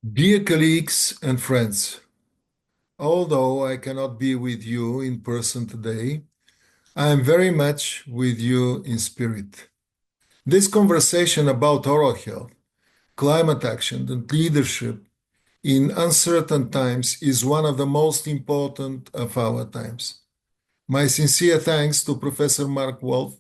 Dear colleagues and friends, although I cannot be with you in person today, I am very much with you in spirit. This conversation about oral health, climate action, and leadership in uncertain times is one of the most important of our times. My sincere thanks to Professor Mark Wolf,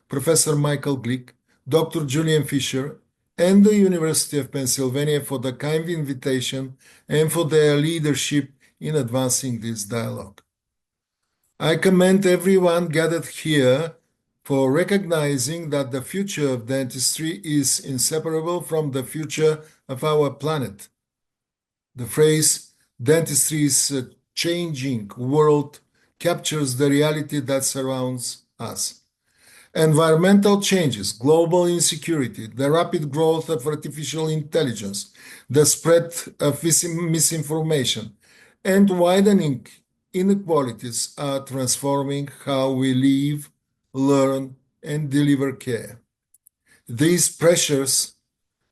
Professor Michael Glick, Dr. Julian Fisher, and the University of Pennsylvania for the kind invitation and for their leadership in advancing this dialogue. I commend everyone gathered here for recognizing that the future of dentistry is inseparable from the future of our planet. The phrase dentistry is a changing world captures the reality that surrounds us. Environmental changes, global insecurity, the rapid growth of artificial intelligence, the spread of misinformation, and widening inequalities are transforming how we live, learn, and deliver care. These pressures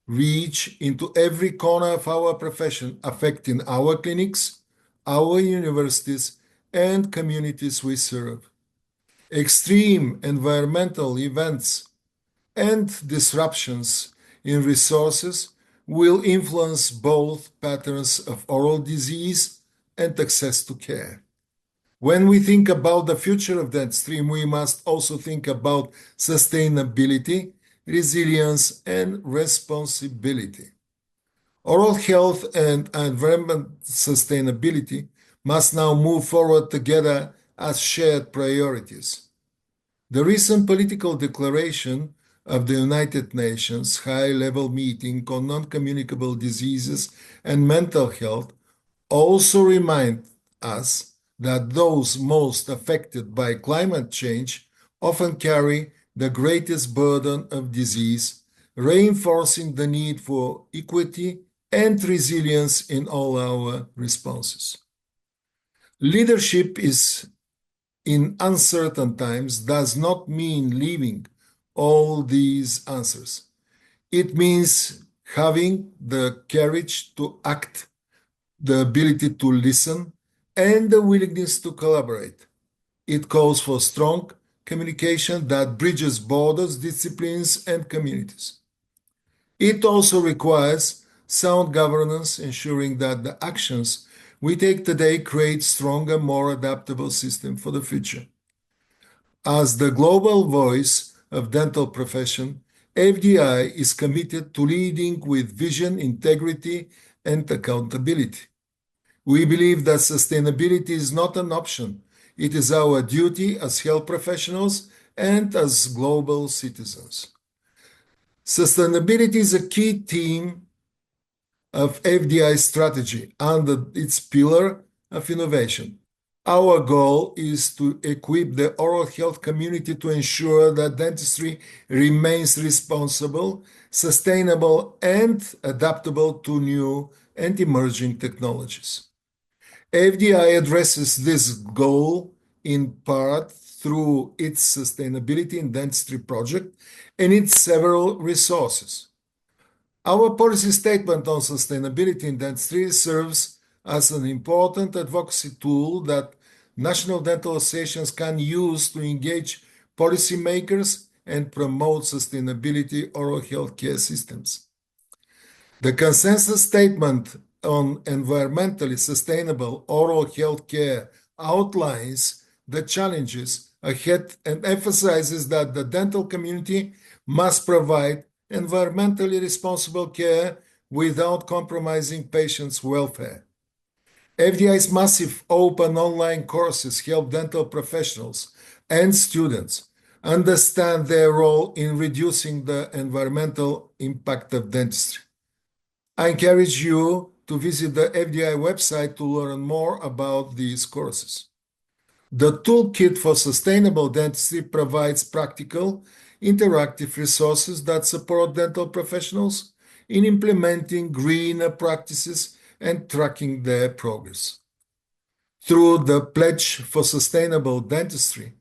reach into every corner of our profession, affecting our clinics, our universities, and communities we serve. Extreme environmental events and disruptions in resources will influence both patterns of oral disease and access to care. When we think about the future of dentistry, we must also think about sustainability, resilience, and responsibility. Oral health and environment sustainability must now move forward together as shared priorities. The recent political declaration of the United Nations high-level meeting on non-communicable diseases and mental health also remind us that those most affected by climate change often carry the greatest burden of disease, reinforcing the need for equity and resilience in all our responses. Leadership in uncertain times does not mean leaving all these answers. It means having the courage to act, the ability to listen, and the willingness to collaborate. It calls for strong communication that bridges borders, disciplines, and communities. It also requires sound governance, ensuring that the actions we take today create stronger, more adaptable system for the future. As the global voice of dental profession, FDI is committed to leading with vision, integrity, and accountability. We believe that sustainability is not an option. It is our duty as health professionals and as global citizens. Sustainability is a key theme of FDI strategy under its pillar of innovation. Our goal is to equip the oral health community to ensure that dentistry remains responsible, sustainable, and adaptable to new and emerging technologies. FDI addresses this goal in part through its Sustainability in Dentistry project and its several resources. Our policy statement on sustainability in dentistry serves as an important advocacy tool that national dental associations can use to engage policymakers and promote sustainability oral health care systems. The consensus statement on environmentally sustainable oral health care outlines the challenges ahead and emphasizes that the dental community must provide environmentally responsible care without compromising patients' welfare. FDI's massive open online courses help dental professionals and students understand their role in reducing the environmental impact of dentistry. I encourage you to visit the FDI website to learn more about these courses. The Toolkit for Sustainable Dentistry provides practical, interactive resources that support dental professionals in implementing greener practices and tracking their progress. Through the Pledge for Sustainable Dentistry,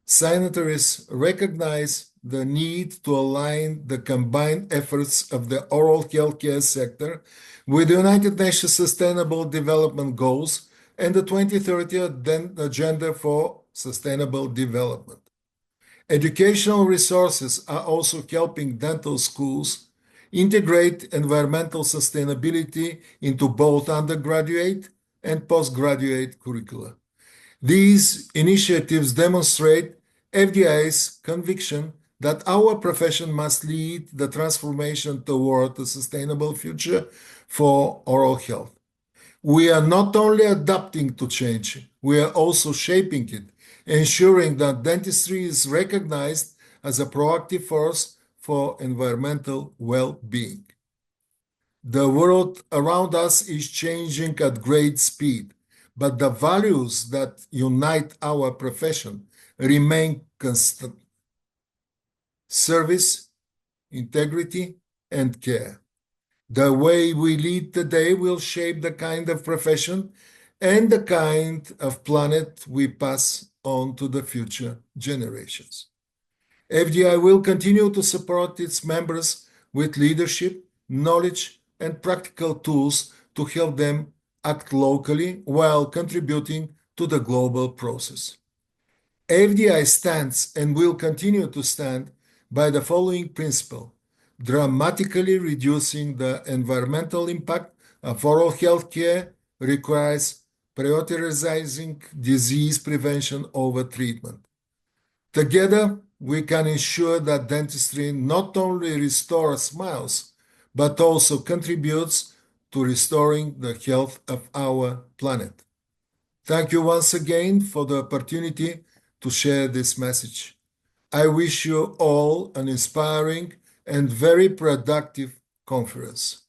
signatories recognize the need to align the combined efforts of the oral healthcare sector with the United Nations Sustainable Development Goals and the 2030 Agenda for Sustainable Development. Educational resources are also helping dental schools integrate environmental sustainability into both undergraduate and postgraduate curricula. These initiatives demonstrate FDI's conviction that our profession must lead the transformation toward a sustainable future for oral health. We are not only adapting to change, we are also shaping it, ensuring that dentistry is recognized as a proactive force for environmental well-being. The world around us is changing at great speed, but the values that unite our profession remain constant: service, integrity, and care. The way we lead today will shape the kind of profession and the kind of planet we pass on to the future generations. FDI will continue to support its members with leadership, knowledge, and practical tools to help them act locally while contributing to the global process. FDI stands and will continue to stand by the following principle: dramatically reducing the environmental impact of oral health care requires prioritizing disease prevention over treatment. Together, we can ensure that dentistry not only restores smiles, but also contributes to restoring the health of our planet. Thank you once again for the opportunity to share this message. I wish you all an inspiring and very productive conference.